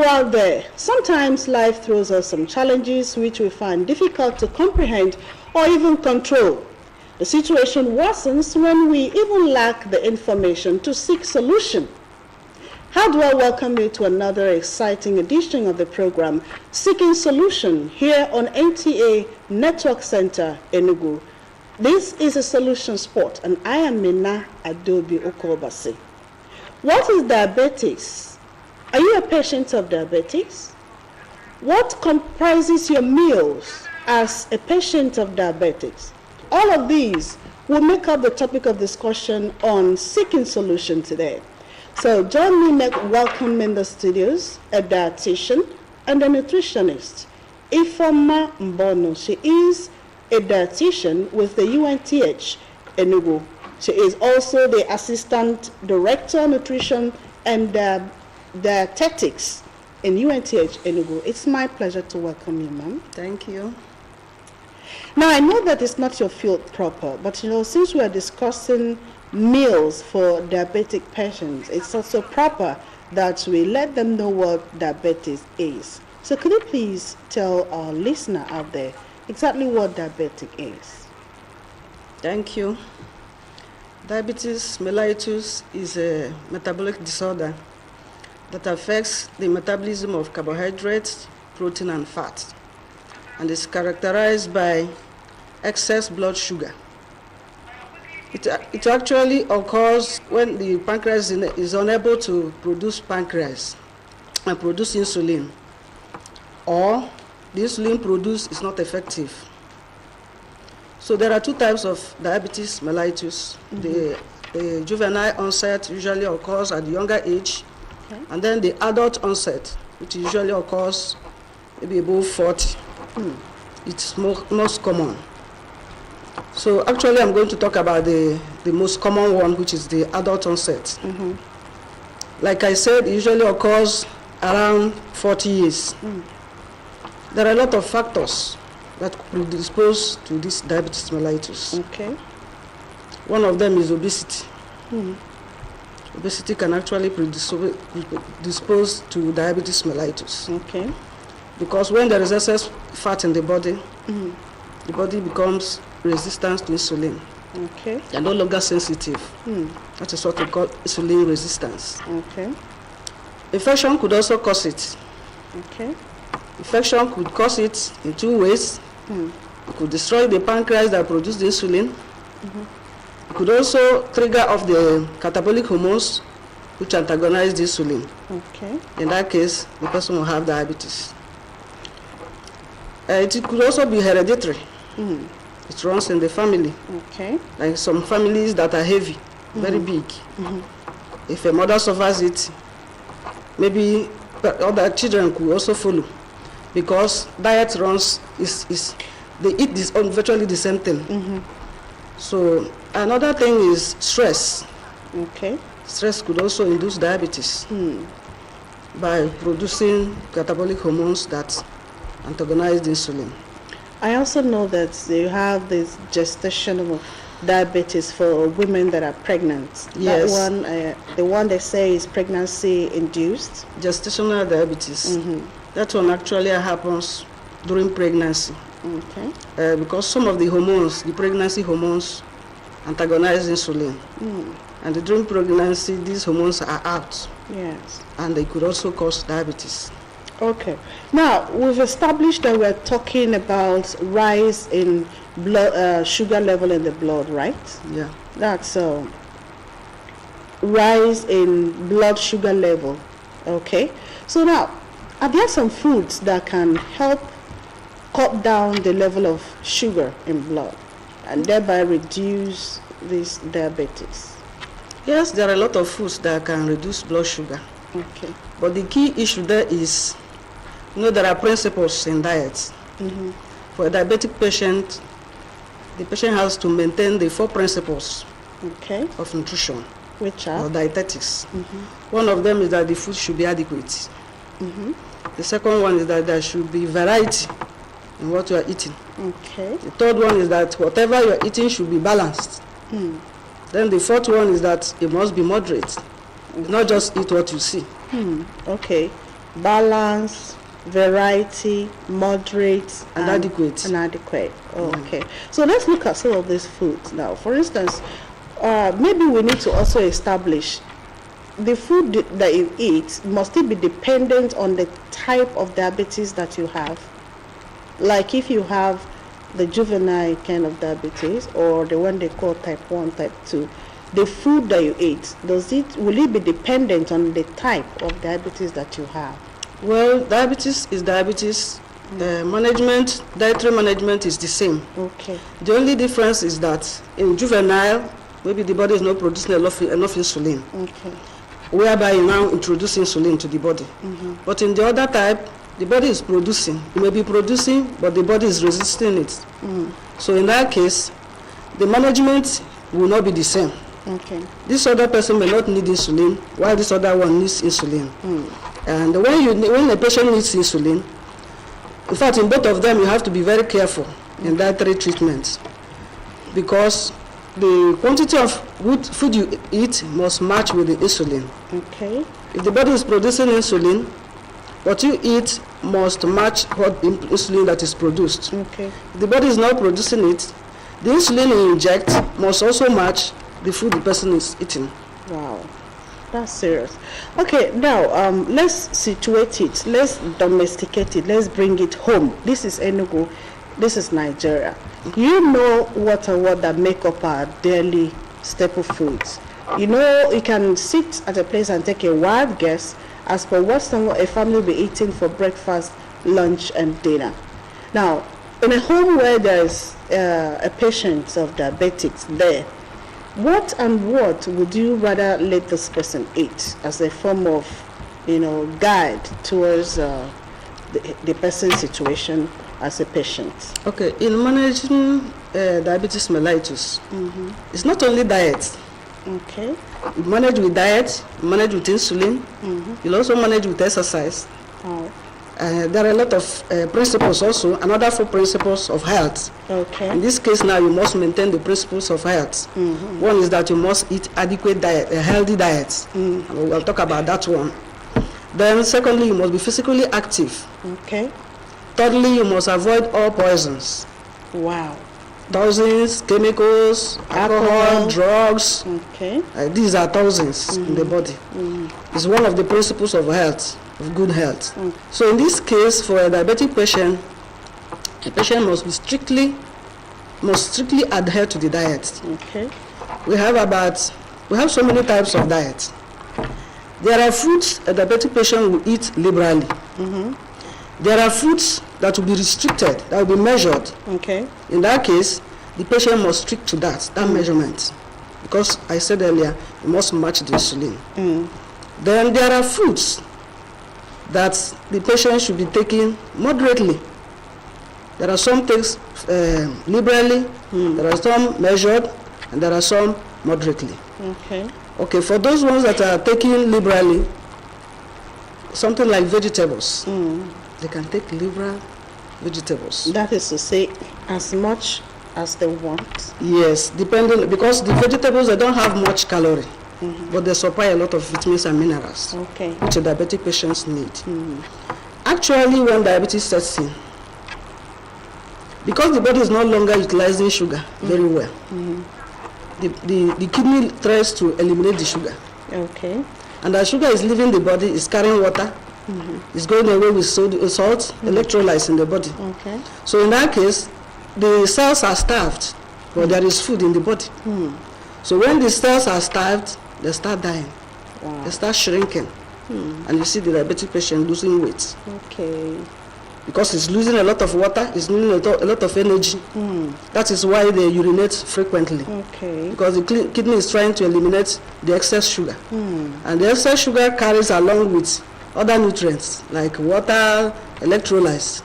you out there, sometimes life throws us some challenges which we find difficult to comprehend or even control. The situation worsens when we even lack the information to seek solution. How do I welcome you to another exciting edition of the program, Seeking Solution, here on NTA Network Center, Enugu. This is a solution spot, and I am Mina Adobe Okobasi. What is diabetes? Are you a patient of diabetes? What comprises your meals as a patient of diabetes? All of these will make up the topic of discussion on Seeking Solution today. So join me in welcome in the studios a dietitian and a nutritionist, Ifoma Mbono. She is a dietitian with the UNTH Enugu. She is also the Assistant Director Nutrition and Dietetics in UNTH Enugu. It's my pleasure to welcome you, ma'am. Thank you. Now, I know that it's not your field proper, but since we are discussing meals for diabetic patients, it's also proper that we let them know what diabetes is. So could you please tell our listener out there exactly what diabetic is? Thank you. Diabetes mellitus is a metabolic disorder that affects the metabolism of carbohydrates, protein, and fat, and is characterized by excess blood sugar. It actually occurs when the pancreas is unable to produce pancreas and produce insulin, or the insulin produced is not effective. So there are two types of diabetes mellitus. The juvenile onset usually occurs at the younger age, and then the adult onset, which usually occurs maybe above 40. It's most common. So actually I'm going to talk about the most common one, which is the adult onset. Like I said, it usually occurs around 40 years. There are a lot of factors that predispose to this diabetes mellitus. Okay. One of them is obesity. Obesity can actually predispose to diabetes mellitus. Okay. Because when there is excess fat in the body, the body becomes resistant to insulin. Okay. They are no longer sensitive. That is what we call insulin resistance. Okay. Infection could also cause it. Okay. Infection could cause it in two ways. It could destroy the pancreas that produces the insulin. It could also trigger off the catabolic hormones which antagonize the insulin. Okay. In that case, the person will have diabetes. It could also be hereditary. It runs in the family. Okay. Like some families that are heavy, very big. If a mother suffers it, maybe other children could also follow, because diet runs they eat this on virtually the same thing. So another thing is stress. Okay. Stress could also induce diabetes by producing catabolic hormones that antagonize the insulin. I also know that you have this gestational diabetes for women that are pregnant. Yes. That one, the one they say is pregnancy induced. Gestational diabetes. That one actually happens during pregnancy. Okay. Because some of the hormones, the pregnancy hormones, antagonize insulin. And during pregnancy, these hormones are out. Yes. And they could also cause diabetes. Okay. Now, we've established that we're talking about rise in blood sugar level in the blood, right? Yeah. That's rise in blood sugar level. Okay. So now, are there some foods that can help cut down the level of sugar in blood and thereby reduce this diabetes? Yes, there are a lot of foods that can reduce blood sugar. Okay. But the key issue there is, there are principles in diet. For a diabetic patient, the patient has to maintain the 4 principles of nutrition, which are? Or dietetics. One of them is that the food should be adequate. The second one is that there should be variety in what you are eating. Okay. The third one is that whatever you are eating should be balanced. Then the fourth one is that it must be moderate. Not just eat what you see. Okay. balance, variety, moderate, and adequate. And adequate. Oh, okay. So let's look at some of these foods now. For instance, maybe we need to also establish the food that you eat, must it be dependent on the type of diabetes that you have? Like if you have the juvenile kind of diabetes or the one they call type 1, type 2, the food that you eat, will it be dependent on the type of diabetes that you have? Well, diabetes is diabetes. Dietary management is the same. Okay. The only difference is that in juvenile, maybe the body is not producing enough insulin. Okay. Whereby you now introduce insulin to the body. But in the other type, the body is producing. It may be producing, but the body is resisting it. So in that case, the management will not be the same. Okay. This other person may not need insulin, while this other one needs insulin. And when a patient needs insulin, in fact, in both of them, you have to be very careful in dietary treatment, because the quantity of food you eat must match with the insulin. Okay. If the body is producing insulin, what you eat must match what insulin that is produced. Okay. If the body is not producing it, the insulin you inject must also match the food the person is eating. Wow, that's serious. Okay, now let's situate it, let's domesticate it, let's bring it home. This is Enugu, this is Nigeria. You know what that make up our daily staple foods. You know, you can sit at a place and take a wild guess as per what a family will be eating for breakfast, lunch, and dinner. Now, in a home where there's a patient of diabetics there, what would you rather let this person eat as a form of, guide towards the person's situation as a patient? Okay, in managing diabetes mellitus, it's not only diet. Okay. You manage with diet, you manage with insulin, you'll also manage with exercise. Oh. There are a lot of principles also, another 4 principles of health. Okay. In this case now, you must maintain the principles of health. One is that you must eat adequate diet, a healthy diet. We'll talk about that one. Then secondly, you must be physically active. Okay. Thirdly, you must avoid all poisons. Wow. Toxins, chemicals, alcohol, drugs. Okay. These are toxins in the body. It's one of the principles of health, of good health. So in this case, for a diabetic patient, a patient must strictly adhere to the diet. Okay. We have so many types of diet. There are foods a diabetic patient will eat liberally. There are foods that will be restricted, that will be measured. Okay. In that case, the patient must stick to that measurement, because I said earlier, you must match the insulin. Then there are foods that the patient should be taking moderately. There are some things liberally, there are some measured, and there are some moderately. Okay. Okay, for those ones that are taking liberally, something like vegetables, they can take liberal vegetables. That is to say, as much as they want. Yes, depending, because the vegetables, they don't have much calorie, but they supply a lot of vitamins and minerals, Okay. which the diabetic patients need. Actually, when diabetes sets in, because the body is no longer utilizing sugar very well, the kidney tries to eliminate the sugar. Okay. And as sugar is leaving the body, it's carrying water, it's going away with salt, electrolytes in the body. Okay. So in that case, the cells are starved, but there is food in the body. So when the cells are starved, they start dying. Wow. They start shrinking. And you see the diabetic patient losing weight. Okay. Because it's losing a lot of water, it's losing a lot of energy. That is why they urinate frequently. Okay. Because the kidney is trying to eliminate the excess sugar. And the excess sugar carries along with other nutrients like water, electrolytes.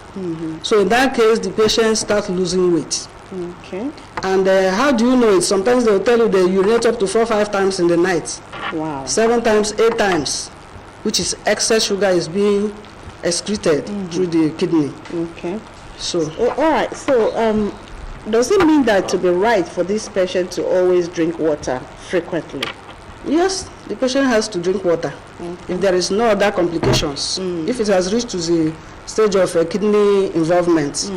So in that case, the patient starts losing weight. Okay. And how do you know it? Sometimes they will tell you they urinate up to 4 or 5 times in the night. Wow. 7 times, 8 times, which is excess sugar is being excreted through the kidney. Okay. So, all right. So, does it mean that to be right for this patient to always drink water frequently? Yes, the patient has to drink water. If there is no other complications, if it has reached to the stage of kidney involvement,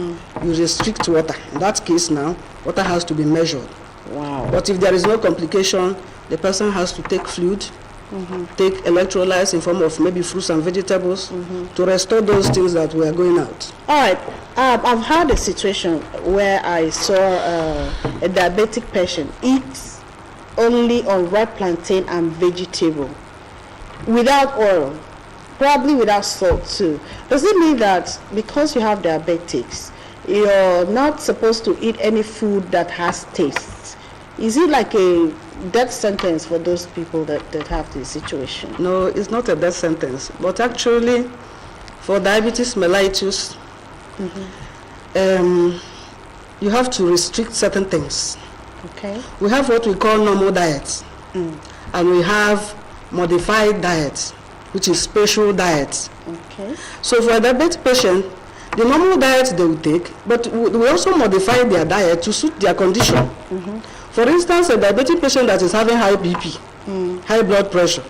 you restrict water. In that case now, water has to be measured. Wow. But if there is no complication, the person has to take fluid, take electrolytes in form of maybe fruits and vegetables to restore those things that were going out. All right. I've had a situation where I saw a diabetic patient eat only unripe plantain and vegetable without oil, probably without salt too. Does it mean that because you have diabetics, you're not supposed to eat any food that has taste? Is it like a death sentence for those people that have this situation? No, it's not a death sentence, but actually for diabetes mellitus, you have to restrict certain things. Okay. We have what we call normal diet, and we have modified diet, which is special diet. Okay. So for a diabetic patient, the normal diet they will take, but we also modify their diet to suit their condition. For instance, a diabetic patient that is having high BP, high blood pressure,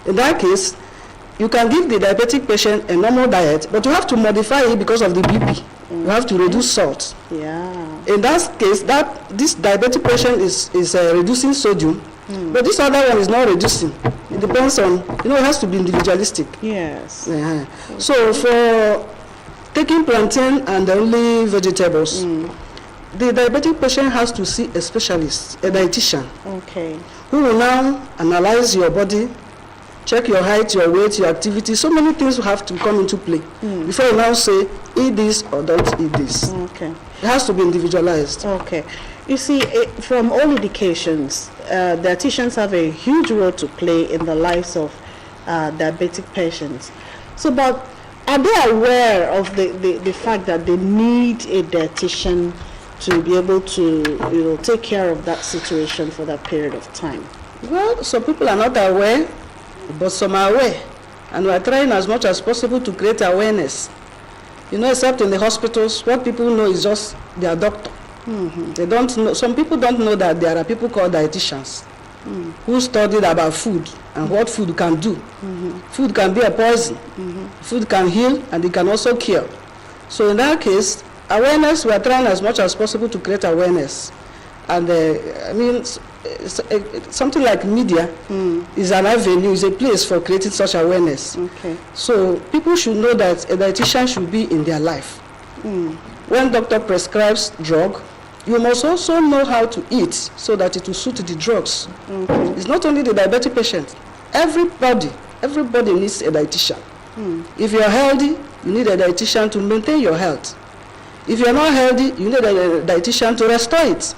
in that case, you can give the diabetic patient a normal diet, but you have to modify it because of the BP. You have to reduce salt. Yeah. In that case, this diabetic patient is reducing sodium, but this other one is not reducing. It depends on, it has to be individualistic. Yes. So for taking plantain and only vegetables, the diabetic patient has to see a specialist, a dietitian, who will now analyze your body, check your height, your weight, your activity. So many things will have to come into play before you now say, eat this or don't eat this. Okay. It has to be individualized. Okay. You see, from all indications, dietitians have a huge role to play in the lives of diabetic patients. So, but are they aware of the fact that they need a dietitian to be able to, take care of that situation for that period of time? Well, some people are not aware, but some are aware. And we are trying as much as possible to create awareness. Except in the hospitals, what people know is just their doctor. They don't know. Some people don't know that there are people called dietitians who studied about food and what food can do. Food can be a poison. Food can heal and it can also cure. So in that case, awareness, we are trying as much as possible to create awareness. And something like media is an avenue, is a place for creating such awareness. Okay. So people should know that a dietitian should be in their life. When doctor prescribes drug, you must also know how to eat so that it will suit the drugs. It's not only the diabetic patient. Everybody needs a dietitian. If you're healthy, you need a dietitian to maintain your health. If you're not healthy, you need a dietitian to restore it.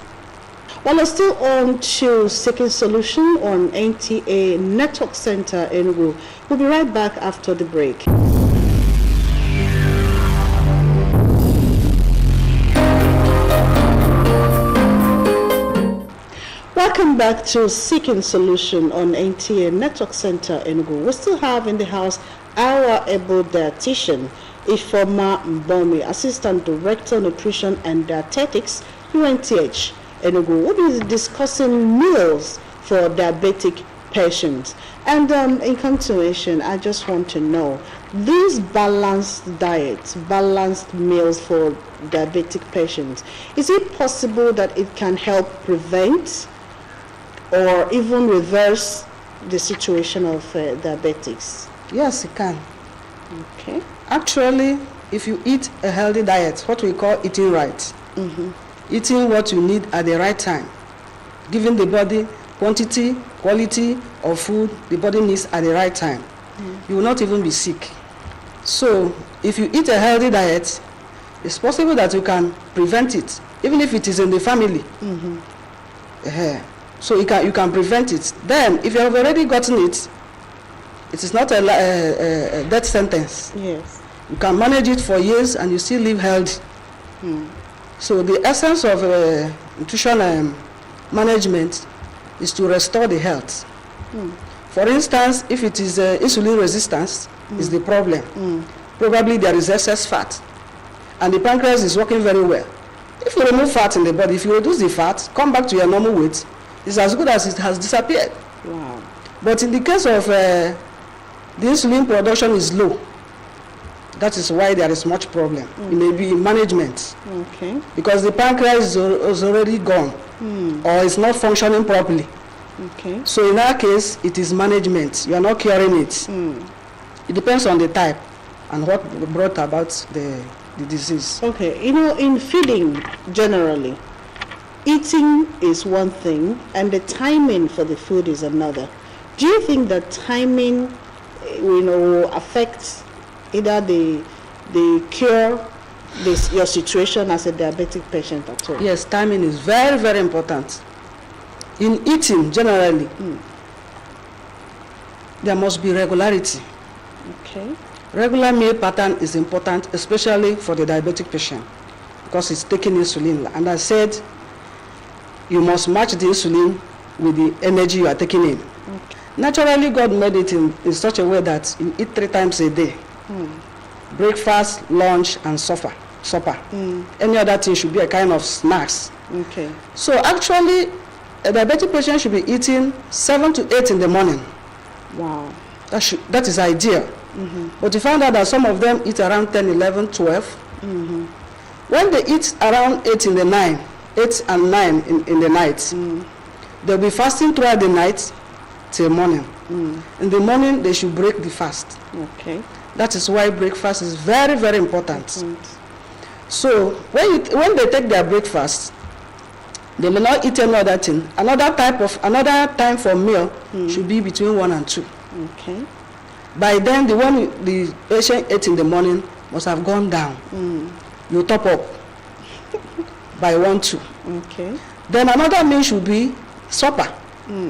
Well, we're still on to Seeking Solution on NTA Network Center Enugu. We'll be right back after the break. Welcome back to Seeking Solution on NTA Network Center Enugu. We still have in the house our able dietitian, Ifoma Mbomi, Assistant Director Nutrition and Dietetics, UNTH Enugu. We'll be discussing meals for diabetic patients. And in continuation, I just want to know, these balanced diets, balanced meals for diabetic patients, is it possible that it can help prevent or even reverse the situation of diabetics? Yes, it can. Okay. Actually, if you eat a healthy diet, what we call eating right, eating what you need at the right time, giving the body quantity, quality of food the body needs at the right time, you will not even be sick. So if you eat a healthy diet, it's possible that you can prevent it, even if it is in the family. So you can prevent it. Then if you have already gotten it, it is not a death sentence. Yes. You can manage it for years and you still live healthy. So the essence of nutrition management is to restore the health. For instance, if it is insulin resistance is the problem, probably there is excess fat and the pancreas is working very well. If you remove fat in the body, if you reduce the fat, come back to your normal weight, it's as good as it has disappeared. Wow. But in the case of the insulin production is low, that is why there is much problem. It may be in management. Okay. Because the pancreas is already gone or is not functioning properly. Okay. So in our case, it is management. You are not curing it. It depends on the type and what brought about the disease. Okay. In feeding generally, eating is one thing and the timing for the food is another. Do you think that timing, affects either the cure your situation as a diabetic patient at all? Yes, timing is very, very important. In eating generally, there must be regularity. Okay. Regular meal pattern is important, especially for the diabetic patient, because it's taking insulin. And I said, you must match the insulin with the energy you are taking in. Okay. Naturally, God made it in such a way that you eat 3 times a day. Breakfast, lunch, and supper. Any other thing should be a kind of snacks. Okay. So actually, a diabetic patient should be eating 7 to 8 in the morning. Wow. That is ideal. But you find out that some of them eat around 10, 11, 12. When they eat around 8 and 9 in the night, they'll be fasting throughout the night till morning. In the morning, they should break the fast. Okay. That is why breakfast is very, very important. So when they take their breakfast, they may not eat any other thing. Another time for meal should be between 1 and 2. Okay. By then, the one the patient ate in the morning must have gone down. You top up by 1, 2. Okay. Then another meal should be supper,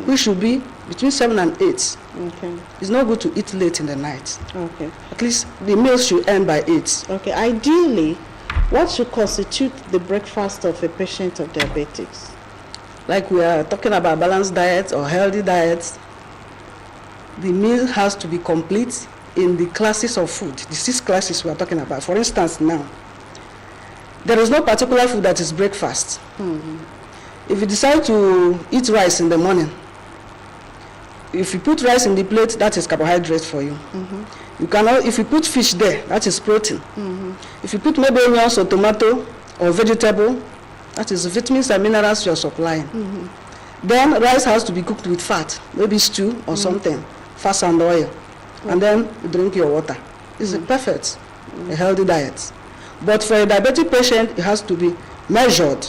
which should be between 7 and 8. Okay. It's not good to eat late in the night. Okay. At least the meal should end by 8. Okay. Ideally, what should constitute the breakfast of a patient of diabetics? Like we are talking about balanced diet or healthy diets, the meal has to be complete in the classes of food, the 6 classes we are talking about. For instance, now, there is no particular food that is breakfast. If you decide to eat rice in the morning, if you put rice in the plate, that is carbohydrate for you. You cannot, if you put fish there, that is protein. If you put maybe onions or tomato or vegetable, that is vitamins and minerals you are supplying. Then rice has to be cooked with fat, maybe stew or something, fat and oil. And then you drink your water. It's perfect, a healthy diet. But for a diabetic patient, it has to be measured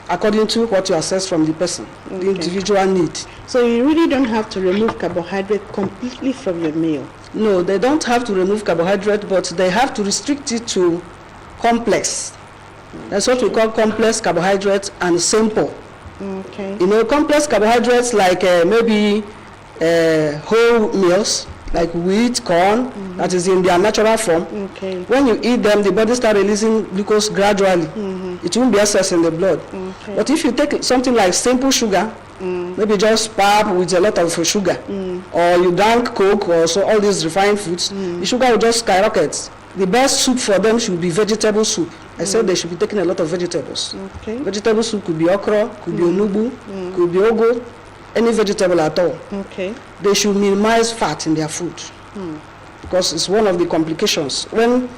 according to what you assess from the person, the individual need. So you really don't have to remove carbohydrate completely from your meal? No, they don't have to remove carbohydrate, but they have to restrict it to complex. That's what we call complex carbohydrates and simple. Okay. Complex carbohydrates like maybe whole meals, like wheat, corn, that is in their natural form. Okay. When you eat them, the body starts releasing glucose gradually. It won't be excess in the blood. Okay. But if you take something like simple sugar, maybe just pap with a lot of sugar, or you drank Coke or so all these refined foods, the sugar will just skyrocket. The best soup for them should be vegetable soup. I said they should be taking a lot of vegetables. Okay. Vegetable soup could be okra, could be Enugu, could be ugu, any vegetable at all. Okay. They should minimize fat in their food because it's one of the complications. When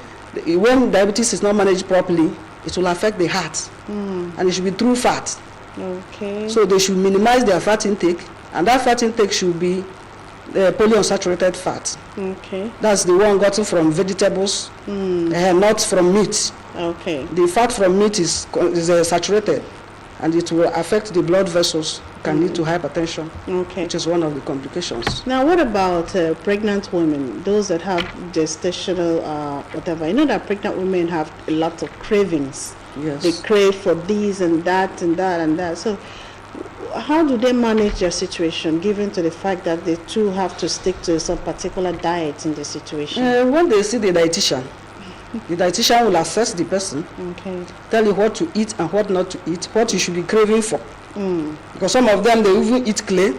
diabetes is not managed properly, it will affect the heart, and it should be through fat. Okay. So they should minimize their fat intake, and that fat intake should be polyunsaturated fat. Okay. That's the one gotten from vegetables, not from meat. Okay. The fat from meat is saturated, and it will affect the blood vessels, can lead to hypertension, which is one of the complications. Now, what about pregnant women, those that have gestational whatever? I know that pregnant women have a lot of cravings. Yes. They crave for this and that and that and that. So how do they manage their situation, given to the fact that they too have to stick to some particular diet in the situation? When they see the dietitian will assess the person, tell you what to eat and what not to eat, what you should be craving for. Because some of them, they even eat clay.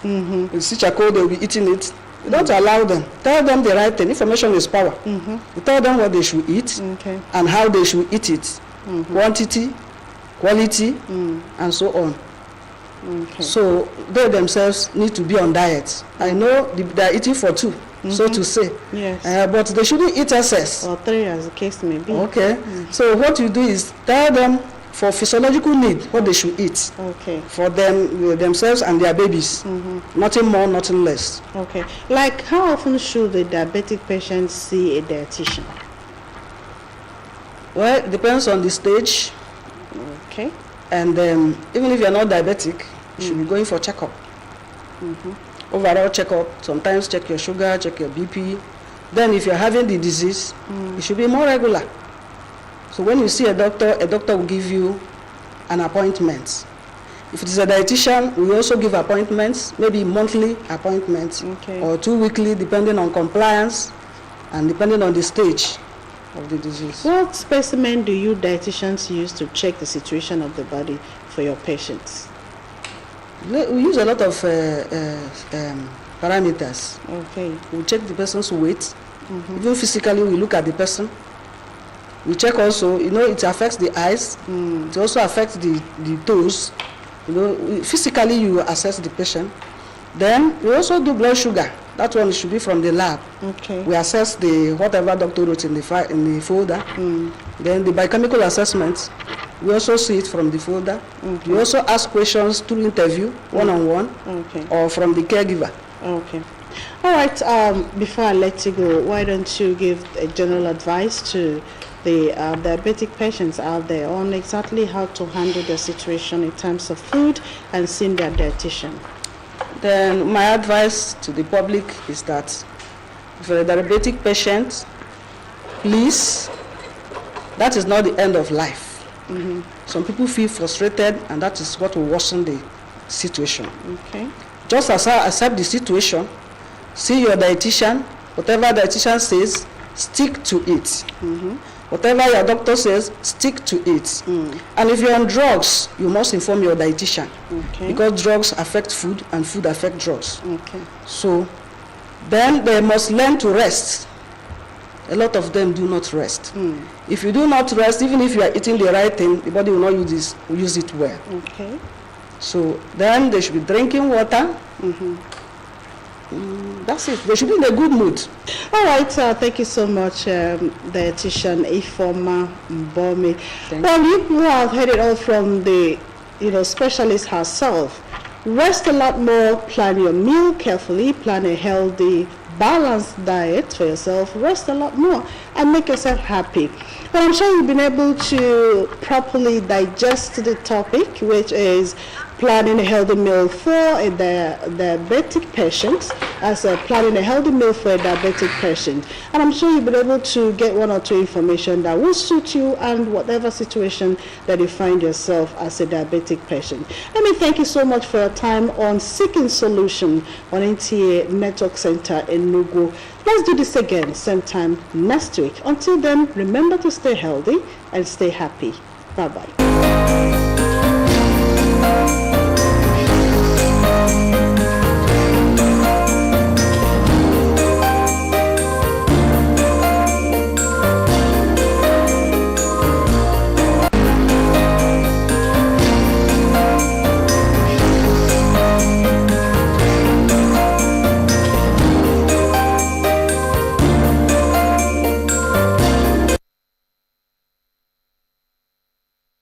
You see charcoal, they'll be eating it. You don't allow them. Tell them the right thing. Information is power. You tell them what they should eat and how they should eat it. Quantity, quality, and so on. Okay. So they themselves need to be on diet. I know they are eating for two, so to say. Yes. But they shouldn't eat excess. Or three, as the case may be. Okay. So what you do is tell them for physiological need what they should eat. Okay. For themselves and their babies. Nothing more, nothing less. Okay. Like, how often should a diabetic patient see a dietitian? Well, it depends on the stage. Okay. And even if you're not diabetic, you should be going for checkup. Overall checkup, sometimes check your sugar, check your BP. Then if you're having the disease, it should be more regular. So when you see a doctor will give you an appointment. If it is a dietitian, we also give appointments, maybe monthly appointments, or 2 weekly, depending on compliance and depending on the stage of the disease. What specimen do you dietitians use to check the situation of the body for your patients? We use a lot of parameters. Okay. We check the person's weight. Even physically, we look at the person. We check also, it affects the eyes. It also affects the toes. Physically you assess the patient. Then we also do blood sugar. That one should be from the lab. Okay. We assess whatever doctor wrote in the folder. Then the biochemical assessment, we also see it from the folder. We also ask questions through interview, one-on-one, or from the caregiver. Okay. All right. Before I let you go, why don't you give a general advice to the diabetic patients out there on exactly how to handle the situation in terms of food and seeing their dietitian? Then my advice to the public is that for a diabetic patient, please, that is not the end of life. Some people feel frustrated, and that is what will worsen the situation. Okay. Just accept the situation, see your dietitian, whatever dietitian says, stick to it. Whatever your doctor says, stick to it. And if you're on drugs, you must inform your dietitian. Because drugs affect food and food affect drugs. So then they must learn to rest. A lot of them do not rest. If you do not rest, even if you are eating the right thing, the body will not use it well. So then they should be drinking water. That's it. They should be in a good mood. All right. Thank you so much, dietitian Ifeoma Mbome. Well, you have heard it all from the specialist herself. Rest a lot more. Plan your meal carefully. Plan a healthy, balanced diet for yourself. Rest a lot more and make yourself happy. But I'm sure you've been able to properly digest the topic, which is planning a healthy meal for a diabetic patient, planning a healthy meal for a diabetic patient. And I'm sure you'll be able to get one or two information that will suit you and whatever situation that you find yourself as a diabetic patient. Let me thank you so much for your time on Seeking Solution on NTA Network Center in Enugu. Let's do this again, same time next week. Until then, remember to stay healthy and stay happy. Bye-bye.